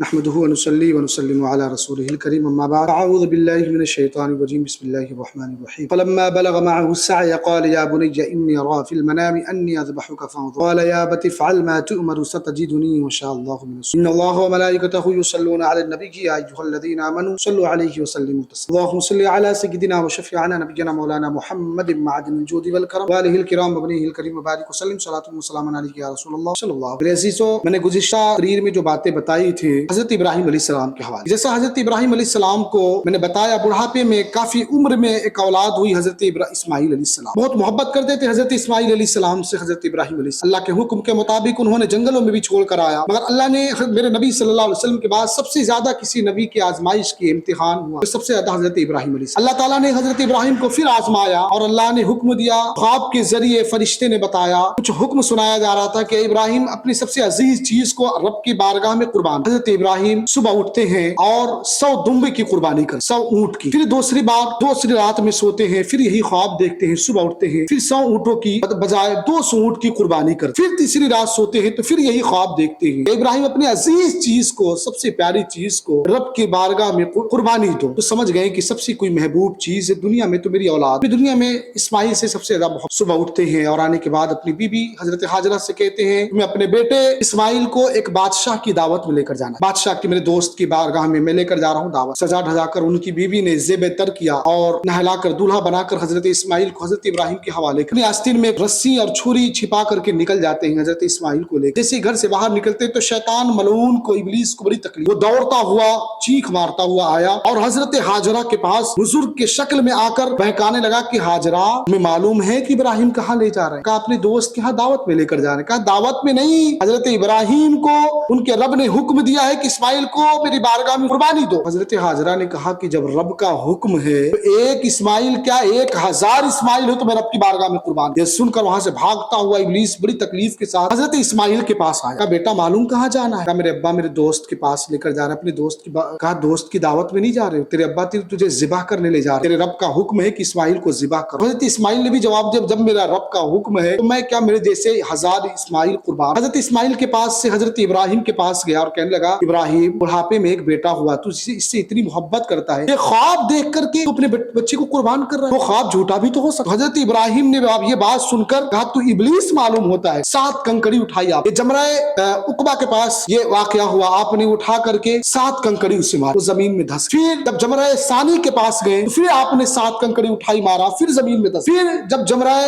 نحمده ونصلي ونسلم على رسوله الكريم أما بعد أعوذ بالله من الشيطان الرجيم بسم الله الرحمن الرحيم فلما بلغ معه السعي قال يا بني إني أرى في المنام أني أذبحك فانظر قال يا أبت افعل ما تؤمر ستجدني إن شاء الله من الصالحين إن الله وملائكته يصلون على النبي يا أيها الذين آمنوا صلوا عليه وسلموا تسليما اللهم صل على سيدنا وشفيعنا نبينا مولانا محمد معدن الجود والكرم وآله الكرام وبنيه الكريم وبارك وسلم صلاة وسلام عليك يا رسول اللہ صلی اللہ علیہ وسلم۔ میں نے گزشتہ تقریر میں جو باتیں بتائی تھی حضرت ابراہیم علیہ السلام کے حوالے، جیسا حضرت ابراہیم علیہ السلام کو میں نے بتایا بڑھاپے میں کافی عمر میں ایک اولاد ہوئی حضرت اسماعیل علیہ السلام، بہت محبت کرتے تھے حضرت اسماعیل علیہ السلام سے حضرت ابراہیم علیہ السلام، اللہ کے حکم کے مطابق انہوں نے جنگلوں میں بھی چھوڑ کر آیا، مگر اللہ نے میرے نبی صلی اللہ علیہ وسلم کے بعد سب سے زیادہ کسی نبی کی آزمائش کی امتحان ہوا سب سے زیادہ حضرت ابراہیم علیہ السلام۔ اللہ تعالیٰ نے حضرت ابراہیم کو پھر آزمایا اور اللہ نے حکم دیا، خواب کے ذریعے فرشتے نے بتایا، کچھ حکم سنایا جا رہا تھا کہ ابراہیم اپنی سب سے عزیز چیز کو رب کی بارگاہ میں قربان۔ حضرت ابراہیم صبح اٹھتے ہیں اور 100 دمبے کی قربانی کر 100 اونٹ کی، پھر دوسری رات میں سوتے ہیں، پھر یہی خواب دیکھتے ہیں، صبح اٹھتے ہیں پھر 100 اونٹوں کی بجائے 200 اونٹ کی قربانی کر، پھر تیسری رات سوتے ہیں تو پھر یہی خواب دیکھتے ہیں ابراہیم اپنی عزیز چیز کو، سب سے پیاری چیز کو رب کی بارگاہ میں قربانی دو، تو سمجھ گئے کہ سب سے کوئی محبوب چیز ہے دنیا میں تو میری اولاد، دنیا میں اسماعیل سے سب سے زیادہ محبت۔ صبح اٹھتے ہیں اور آنے کے بعد اپنی بیوی حضرت ہاجرہ سے کہتے ہیں میں اپنے بیٹے اسماعیل کو ایک بادشاہ کی دعوت میں لے کر جانا، بادشاہ کی میرے دوست کی بارگاہ میں لے کر جا رہا ہوں دعوت۔ سجا دھجا کر ان کی بیوی نے زیب تر کیا اور نہلا کر دولہا بنا کر حضرت اسماعیل کو حضرت ابراہیم کے حوالے کر، اپنی آستین میں رسی اور چھری چھپا کر کے نکل جاتے ہیں حضرت اسماعیل کو لے کر۔ جیسے گھر سے باہر نکلتے تو شیطان ملعون کو، ابلیس کو بڑی تکلیف، وہ دوڑتا ہوا چیخ مارتا ہوا آیا اور حضرت ہاجرہ کے پاس بزرگ کے شکل میں آ کر بہکانے لگا کہ ہاجرہ میں معلوم ہے کہ ابراہیم کہاں لے جا رہے ہیں، کہا اپنے دوست کے ہاں دعوت میں لے کر جا رہے ہیں، کہا دعوت میں نہیں، حضرت ابراہیم کو ان کے رب نے حکم دیا ہے کہ اسماعیل کو میری بارگاہ میں قربانی دو۔ حضرت ہاجرہ نے کہا کہ جب رب کا حکم ہے تو ایک اسماعیل کیا 1000 اسماعیل ہو تو میں رب کی بارگاہ میں قربان۔ یہ سن کر وہاں سے بھاگتا ہوا ابلیس بڑی تکلیف کے ساتھ حضرت اسماعیل کے پاس آیا، کہا بیٹا معلوم کہاں جانا ہے، کہا میرے ابا میرے دوست کے پاس لے کر جا رہے ہیں، اپنے دوست کی کہا دوست کی دعوت میں نہیں جا رہے ہو، تیرے ابا تجھے ذبح کرنے لے جا رہے، تیرے رب کا حکم ہے کہ اسماعیل کو ذبح کرو۔ حضرت اسماعیل نے بھی جواب دیا جب میرا رب کا حکم ہے تو میں کیا میرے جیسے 1000 اسماعیل قربان۔ حضرت اسماعیل کے پاس سے حضرت ابراہیم کے پاس گیا اور کہنے لگا ابراہیم بڑھاپے میں ایک بیٹا ہوا، تو اس سے اتنی محبت کرتا ہے، یہ خواب دیکھ کر کے اپنے بچے کو قربان کر رہا ہے، وہ خواب جھوٹا بھی تو ہو سکتا۔ حضرت ابراہیم نے یہ بات سن کر کہا تو ابلیس معلوم ہوتا ہے، 7 کنکڑی اٹھائی آپ، یہ جمرہ عقبہ کے پاس یہ واقعہ ہوا، آپ نے اٹھا کر کے 7 کنکڑی اسے مار، وہ زمین میں دھس، پھر جب جمرہ ثانی کے پاس گئے پھر آپ نے 7 کنکڑی اٹھائی مارا، پھر زمین میں دھس، پھر جب جمرہ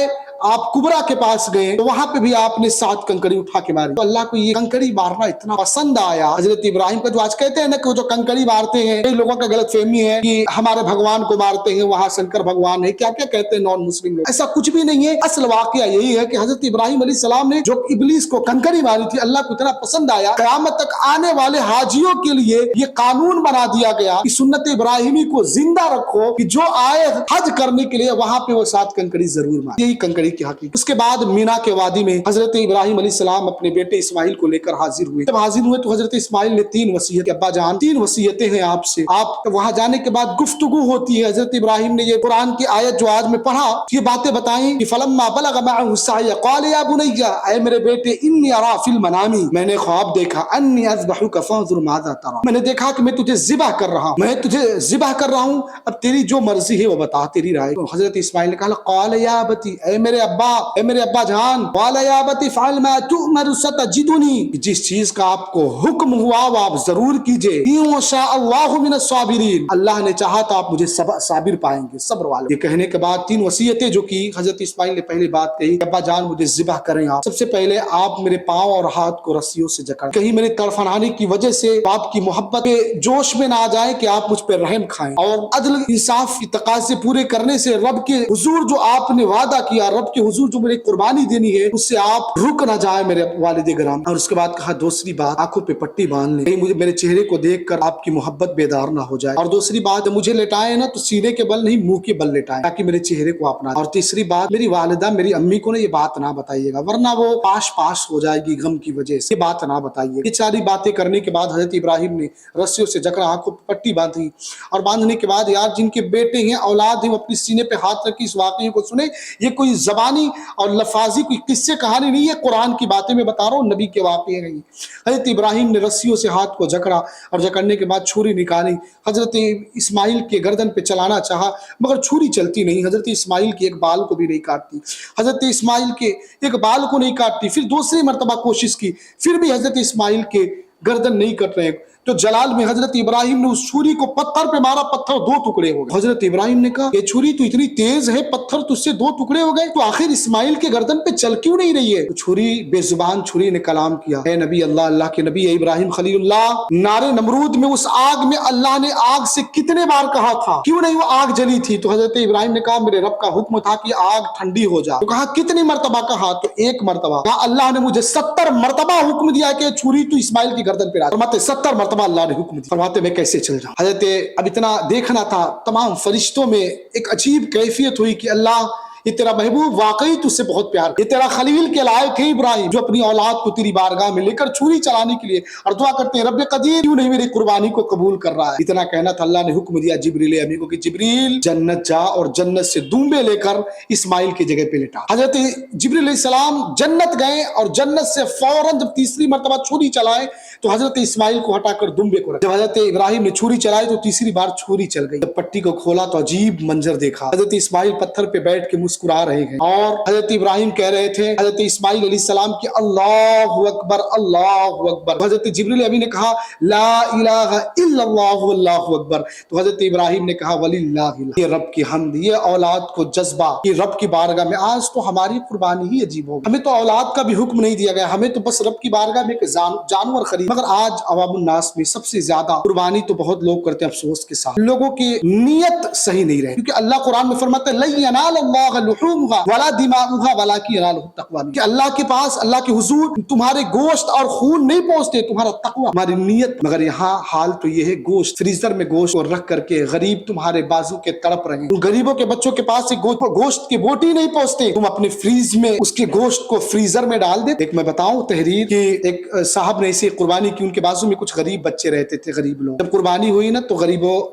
آپ کبرا کے پاس گئے تو وہاں پہ بھی آپ نے 7 کنکڑی اٹھا کے ماری، تو اللہ کو یہ کنکڑی مارنا اتنا پسند آیا حضرت ابراہیم کا، جو آج کہتے ہیں نا کہ جو کنکڑی مارتے ہیں، کئی لوگوں کا غلط فہمی ہے کہ ہمارے بھگوان کو مارتے ہیں، وہاں شنکر بھگوان ہے، کیا کیا کہتے ہیں نان مسلم لوگ، ایسا کچھ بھی نہیں ہے۔ اصل واقعہ یہی ہے کہ حضرت ابراہیم علیہ السلام نے جو ابلیس کو کنکڑی ماری تھی اللہ کو اتنا پسند آیا، قیامت تک آنے والے حاجیوں کے لیے یہ قانون بنا دیا گیا کہ سنت ابراہیمی کو زندہ رکھو، کہ جو آئے حج کرنے کے لیے وہاں پہ وہ 7 کنکڑی ضرور مارے، یہی کنکڑی کی حقیقت۔ اس کے بعد مینا کے وادی میں حضرت ابراہیم علیہ السلام اپنے بیٹے اسماعیل کو لے کر حاضر ہوئے، جب حاضر ہوئے تو حضرت اسماعیل نے 3 وصیت، ابا جان 3 وصیتیں ہیں آپ سے، آپ وہاں جانے کے بعد گفتگو ہوتی ہے، حضرت ابراہیم نے یہ قرآن کی آیت جو آج میں پڑھا یہ باتیں بتائیں کہ فلما بلغ معه السعي قال يا بني اے میرے بیٹے انی ارى في المنام، میں نے خواب دیکھا انی اذبحك فانظر ماذا ترى، میں نے دیکھا کہ میں تجھے ذبح کر رہا ہوں، میں تجھے ذبح کر رہا ہوں، اب تیری جو مرضی ہے وہ بتا، تیری رائے۔ تو حضرت اسماعیل نے کہا قال يا ابتي اے میرے ابا جان، قال يا ابتي افعل ما تؤمر ستجدني، جس چیز کا آپ کو حکم ہوا وہ آپ ضرور کیجئے، ان شاء اللہ من الصابرین، اللہ نے چاہا تو آپ مجھے صابر پائیں گے، صبر والے۔ یہ کہنے کے بعد 3 وصیتیں جو کی حضرت اسماعیل نے پہلی بات کہی ابا جان مجھے ذبح کریں آپ، سب سے پہلے آپ میرے پاؤں اور ہاتھ کو رسیوں سے جکڑ، کہیں میرے تڑفنانے کی وجہ سے آپ کی محبت کے جوش میں نہ آ جائے کہ آپ مجھ پہ رحم کھائیں، اور عدل انصاف کی تقاضے پورے کرنے سے رب کے حضور جو آپ نے وعدہ کیا، رب کے حضور جو میرے قربانی دینی ہے اس سے آپ رک نہ جائیں میرے والد گرام۔ اور اس کے بعد کہا دوسری بات آنکھوں پہ پٹی باندھ لیں، کہیں مجھے میرے چہرے کو دیکھ کر آپ کی محبت بیدار نہ ہو جائے، اور دوسری بات مجھے لٹائیں نا تو سینے کے بل نہیں منہ کے بل لٹائیں تاکہ میرے چہرے کو اپنا، اور تیسری بات میری والدہ میری امی کو نا یہ بات نہ بتائیے گا ورنہ وہ پاش ہو جائے گی غم کی وجہ سے، یہ بات نہ بتائیے۔ یہ ساری باتیں کرنے کے بعد حضرت ابراہیم نے رسیوں سے جکڑا، آنکھوں پہ پٹی باندھی، اور باندھنے کے بعد یار جن کے بیٹے ہیں اولاد ہیں وہ اپنی سینے پہ ہاتھ رکھی، اس واقعے کو سنیں، یہ کوئی زبان زبانی اور لفاظی کوئی قصے کہانی نہیں ہے، قرآن کی باتیں میں بتا رہا ہوں، نبی کے واقعے نہیں۔ حضرت ابراہیم نے رسیوں سے ہاتھ کو جکڑا اور جکڑنے کے بعد چھری نکالی، حضرت اسماعیل کے گردن پہ چلانا چاہا مگر چھری چلتی نہیں، حضرت اسماعیل کے ایک بال کو بھی نہیں کاٹتی، حضرت اسماعیل کے ایک بال کو نہیں کاٹتی۔ پھر دوسری مرتبہ کوشش کی، پھر بھی حضرت اسماعیل کے گردن نہیں کٹ رہے، تو جلال میں حضرت ابراہیم نے اس چھری کو پتھر پہ مارا، پتھر دو ٹکڑے ہو گئے۔ حضرت ابراہیم نے کہا یہ چھری تو اتنی تیز ہے، پتھر تو اس سے دو ٹکڑے ہو گئے، تو آخر اسماعیل کے گردن پہ چل کیوں نہیں رہی ہے؟ تو چھری بے زبان چھری نے کلام کیا، اے نبی اللہ، اللہ کے نبی، اے ابراہیم خلیل اللہ، نارے نمرود میں اس آگ میں اللہ نے آگ سے کتنے بار کہا تھا، کیوں نہیں وہ آگ جلی تھی؟ تو حضرت ابراہیم نے کہا میرے رب کا حکم تھا کہ آگ ٹھنڈی ہو جائے۔ تو کہا کتنی مرتبہ کہا؟ تو ایک مرتبہ۔ کہا اللہ نے مجھے 70 مرتبہ حکم دیا کہ چھری تو اسماعیل کی گردن پہ ڈال۔ فرماتے 70 مرتبہ اللہ نے حکم دیا، فرماتے میں کیسے چل جاؤں؟ حضرت اب اتنا دیکھنا تھا، تمام فرشتوں میں ایک عجیب کیفیت ہوئی کہ اللہ یہ تیرا محبوب واقعی تجھ سے بہت پیار، یہ تیرا خلیل کے لائق ہے ابراہیم، جو اپنی اولاد کو تیری بارگاہ میں لے کر چھری چلانے کے لیے، اور دعا کرتے ہیں رب قدیر کیوں نہیں میری قربانی کو قبول کر رہا ہے؟ اتنا کہنا تھا، اللہ نے حکم دیا جبریل امین کو کہ جبریل جنت جا اور جنت سے دمبے لے کر اسماعیل کی جگہ پہ لٹا۔ حضرت جبریل علیہ السلام جنت گئے اور جنت سے فوراً جب تیسری مرتبہ چھری چلائے تو حضرت اسماعیل کو ہٹا کر دمبے کو رکھا۔ جب حضرت ابراہیم نے چھری چلائی تو تیسری بار چھری چل گئی۔ جب پٹی کو کھولا تو عجیب منظر دیکھا، حضرت اسماعیل پتھر پہ بیٹھ کے مسکرا رہے ہیں، اور حضرت ابراہیم کہہ رہے تھے حضرت اسماعیل علیہ السلام کی اللہ اکبر اللہ اکبر۔ حضرت جبریل امین نے کہا لا الہ الا اللہ واللہ اکبر، تو حضرت ابراہیم نے کہا وللہ الحمد۔ یہ رب کی حمد، یہ اولاد کو جذبہ، یہ رب کی بارگاہ میں آج تو ہماری قربانی ہی عجیب ہوگی، ہمیں تو اولاد کا بھی حکم نہیں دیا گیا، ہمیں تو بس رب کی بارگاہ میں جانور خرید، مگر آج عوام الناس میں سب سے زیادہ قربانی تو بہت لوگ کرتے ہیں، افسوس کے ساتھ لوگوں کی نیت صحیح نہیں رہے، کیونکہ اللہ قرآن میں فرماتا ہے لن ینال اللہ لحومها ولا دماؤها ولکن ینالہ التقوی، کہ اللہ کے پاس، اللہ کے حضور تمہارے گوشت اور خون نہیں پہنچتے، تمہارا تقوی، تمہاری نیت۔ مگر یہاں حال تو یہ ہے، گوشت فریزر میں گوشت کو رکھ کر کے غریب تمہارے بازو کے تڑپ رہے ہیں، ان غریبوں کے بچوں کے پاس گوشت کی بوٹی نہیں پہنچتے، تم اپنے فریز میں اس کے گوشت کو فریزر میں ڈال دے۔ ایک میں بتاؤں تحریر کہ ایک صاحب نے ایسی قربانی کی، ان کے بازو میں کچھ غریب بچے رہتے تھے، غریب لوگ، جب قربانی ہوئی نا تو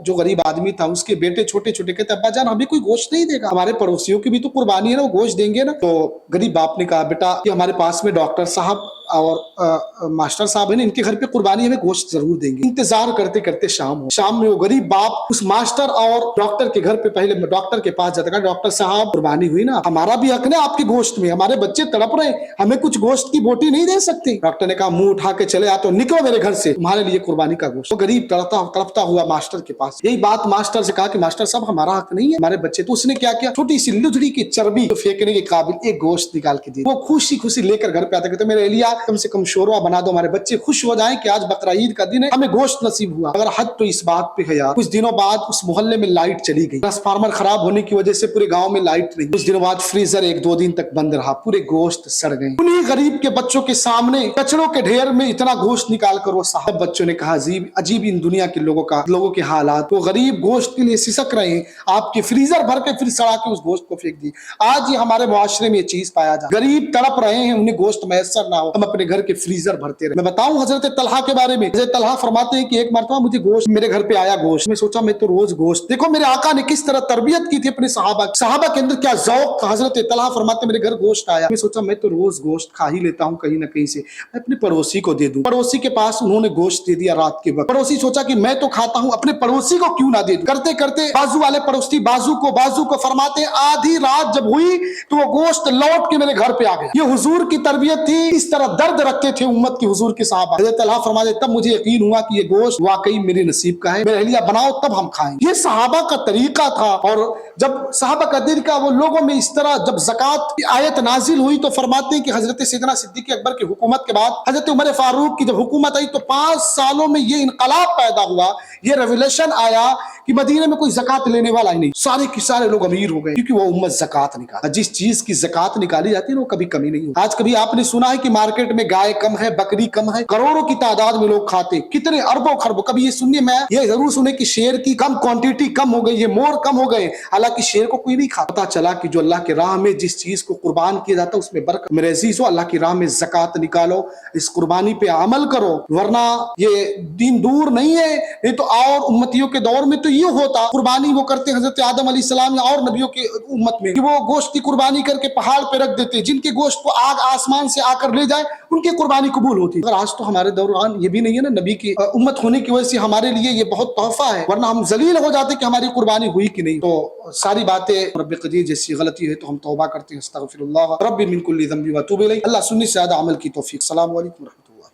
جو غریب آدمی تھا اس کے بیٹے چھوٹے چھوٹے کہتے ابا جان ہمیں کوئی گوشت نہیں دے گا، ہمارے پڑوسیوں کی بھی تو قربانی ہے نا، وہ گوشت دیں گے نا؟ تو غریب باپ نے کہا بیٹا کہ ہمارے پاس میں ڈاکٹر صاحب اور ماسٹر صاحب ہیں، ان کے گھر پہ قربانی ہمیں گوشت ضرور دیں گے۔ انتظار کرتے کرتے شام میں وہ غریب باپ اس ماسٹر اور ڈاکٹر کے گھر پہ پہلے ڈاکٹر کے پاس جاتا ہے، ڈاکٹر صاحب قربانی ہوئی نا، ہمارا بھی حق ہے آپ کے گوشت میں، ہمارے بچے تڑپ رہے ہیں، ہمیں کچھ گوشت کی بوٹی نہیں دے سکتے؟ ڈاکٹر نے کہا منہ اٹھا کے چلے آتے، نکلو میرے گھر سے، تمہارے لیے قربانی کا گوشت۔ وہ غریب تڑپتا ہوا ماسٹر کے پاس، یہی بات ماسٹر سے کہا کہ ماسٹر صاحب ہمارا حق نہیں ہے ہمارے بچے، تو اس نے کیا کیا، چھوٹی سی لجڑی کی چربی پھینکنے کے قابل ایک گوشت نکال کے دی، وہ خوشی خوشی لے کر گھر پہ آتے، کہتے میرے ایلیا کم سے کم شوروا بنا دو، ہمارے بچے خوش ہو جائیں کہ آج بقرعید کا دن ہے، ہمیں گوشت نصیب ہوا۔ اگر حد تو اس بات پہ ہے یار، کچھ دنوں بعد اس محلے میں لائٹ چلی گئی، ٹرانسفارمر خراب ہونے کی وجہ سے پورے گاؤں میں لائٹ نہیں، کچھ دنوں بعد فریزر 1-2 دن تک بند رہا، پورے گوشت سڑ گئے، انہی غریب کے بچوں کے سامنے کچڑوں کے ڈھیر میں اتنا گوشت نکال کر وہ صاحب بچوں نے کہا عجیب ان دنیا کے لوگوں کے حالات، وہ غریب گوشت کے لیے سسک رہے ہیں، آپ کے فریزر بھر کے پھر سڑا کے اس گوشت کو پھینک دی۔ آج یہ ہمارے معاشرے میں یہ چیز پایا جاتا ہے، غریب تڑپ رہے ہیں، انہیں گوشت میسر نہ ہو، ہم اپنے گھر کے فریزر بھرتے رہے۔ میں بتاؤں حضرت طلحہ کے بارے میں، حضرت طلحہ فرماتے ہیں کہ ایک مرتبہ مجھے گوشت میرے گھر پہ آیا گوشت، میں سوچا میں تو روز گوشت، دیکھو میرے آقا نے کس طرح تربیت کی تھی اپنے صحابہ کے اندر، کیا ذوق تھا۔ حضرت طلحہ فرماتے ہیں میرے گھر گوشت آیا، میں سوچا میں تو روز گوشت کھا ہی لیتا ہوں کہیں نہ کہیں سے، میں اپنے پڑوسی کو دے دوں۔ پڑوسی کے پاس انہوں نے گوشت دے دیا رات کے وقت، پڑوسی سوچا کہ میں تو کھاتا ہوں اپنے پڑوسی کو کیوں نہ دے دوں، کرتے کرتے بازو والے پڑوسی بازو کو فرماتے آدھی رات جب ہوئی تو وہ گوشت لوٹ کے میرے گھر پہ آ گیا۔ یہ حضور کی تربیت تھی، اس طرح درد رکھتے تھے امت کی حضور کے صحابہ۔ حضرت طلحہ فرماتے تب مجھے یقین ہوا کہ یہ گوشت واقعی میرے نصیب کا ہے، میرے اہلیہ بناؤ تب ہم کھائیں۔ یہ صحابہ کا طریقہ تھا، اور جب صحابہ کا طریقہ وہ لوگوں میں اس طرح جب زکوٰۃ کی آیت نازل ہوئی تو فرماتے ہیں کہ حضرت سیدنا صدیق اکبر کی حکومت کے بعد حضرت عمر فاروق کی جب حکومت آئی تو 5 سالوں میں یہ انقلاب پیدا ہوا، یہ ریولیوشن آیا کہ مدینے میں کوئی زکوٰۃ لینے والا ہی نہیں، سارے کے سارے لوگ امیر ہو گئے، کیونکہ وہ امت زکوٰۃ نکالی۔ جس چیز کی زکوٰۃ نکالی جاتی ہے وہ کبھی کمی نہیں ہوتی۔ آج کبھی آپ نے سنا ہے کہ مارکیٹ میں گائے کم ہے، بکری کم ہے، کروڑوں کی تعداد میں لوگ کھاتے، کتنے اربوں خربوں، کبھی یہ سننے میں یہ ضرور سنے کہ شیر کی کم کوانٹیٹی کم ہو گئی ہے، مور کم ہو گئے، حالانکہ شیر کو کوئی نہیں کھاتا۔ پتہ چلا کہ جو اللہ کی راہ میں جس چیز کو قربان کیا جاتا ہے اس میں برکت۔ میرے عزیزو، اللہ کی راہ میں زکوٰۃ نکالو، اس قربانی پہ عمل کرو، ورنہ یہ دین دور نہیں ہے، نہیں تو اور امتیوں کے دور میں تو یہ ہوتا قربانی وہ کرتے حضرت آدم علیہ السلام یا اور نبیوں کے امت میں کہ وہ گوشت کی قربانی کر کے پہاڑ پہ رکھ دیتے، جن کے گوشت کو آگ آسمان سے آ کر لے جائے ان کی قربانی قبول ہوتی۔ اگر آج تو ہمارے دوران یہ بھی نہیں ہے نا، نبی کی امت ہونے کی وجہ سے ہمارے لیے یہ بہت تحفہ ہے، ورنہ ہم ذلیل ہو جاتے کہ ہماری قربانی ہوئی کہ نہیں۔ تو ساری باتیں رب قدیر جیسی غلطی ہے تو ہم توبہ کرتے ہیں، استغفر اللہ رب من کل ذنب واتوب الیہ۔ اللہ سننے سے زیادہ عمل کی توفیق۔ السلام علیکم ورحمۃ اللہ۔